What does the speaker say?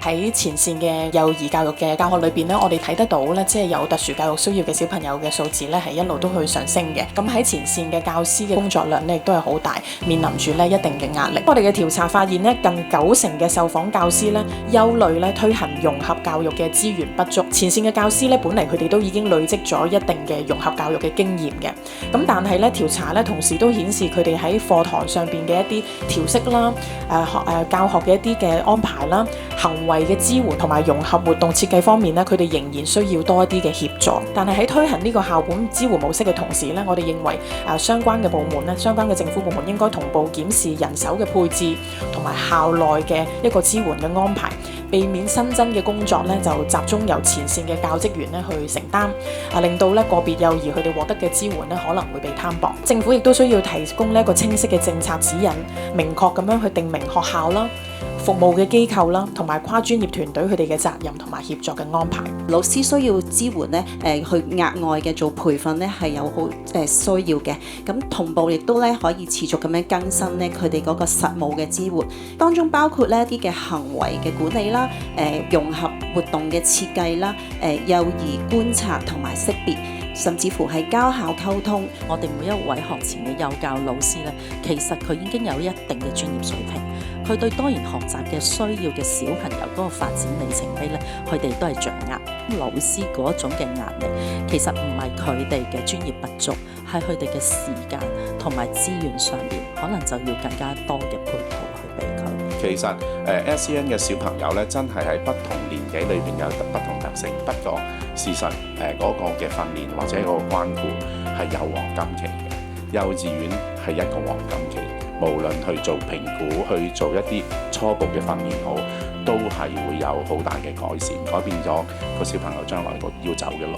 喺前線嘅幼兒教育嘅教學裏邊咧，我哋睇得到咧，即係有特殊教育需要嘅小朋友嘅數字咧係一路都去上升嘅。咁喺前線嘅教師嘅工作量咧亦都係好大，面臨住咧一定嘅壓力。我哋嘅調查發現咧，近90%嘅受訪教師咧憂慮咧推行融合教育嘅資源不足。前線嘅教師咧本嚟佢哋都已經累積咗一定嘅融合教育嘅經驗嘅，咁但係咧調查咧同時都顯示佢哋喺課堂上邊嘅一啲調適啦、教學嘅一啲嘅安排啦、行為嘅支援同埋融合活動設計方面咧，佢哋仍然需要多一啲嘅協助。但係喺推行呢個校本支援模式嘅同時咧，我哋認為相關嘅部門咧、相關嘅政府部門應該同步檢視人手嘅配置同埋校內嘅一個支援嘅安排，避免新增嘅工作咧就集中由前線嘅教職員咧去承擔，令到咧個別幼兒佢哋獲得嘅支援咧可能會被攤薄。政府亦都需要提供呢一個清晰嘅政策指引，明確咁樣去定明學校啦、服務嘅機構啦，同埋跨專業團隊佢哋嘅責任同埋協作嘅安排。老師需要支援咧，去額外嘅做培訓咧係有好需要嘅。咁同步亦都咧可以持續咁樣更新咧佢哋嗰個實務嘅支援，當中包括呢一啲嘅行為嘅管理啦、融合活動嘅設計啦、幼兒觀察同埋識別，甚至乎係交校溝通。我哋每一位學前嘅幼教老師咧，其實佢已經有一定嘅專業水平，佢對多元學習嘅需要嘅小朋友嗰個發展里程碑咧，佢哋都係掌握。老師嗰種嘅壓力，其實唔係佢哋嘅專業不足，係佢哋嘅時間同埋資源上面，可能就要更加多嘅配套去俾佢。其實SEN 嘅小朋友咧，真係喺不同年紀裏邊有不同特性。不過事實嗰個嘅訓練或者嗰個關顧係有黃金期嘅，幼稚園係一個黃金期。無論去做評估，去做一啲初步嘅訓練好，都係會有好大嘅改善，改變咗個小朋友將來要走嘅路。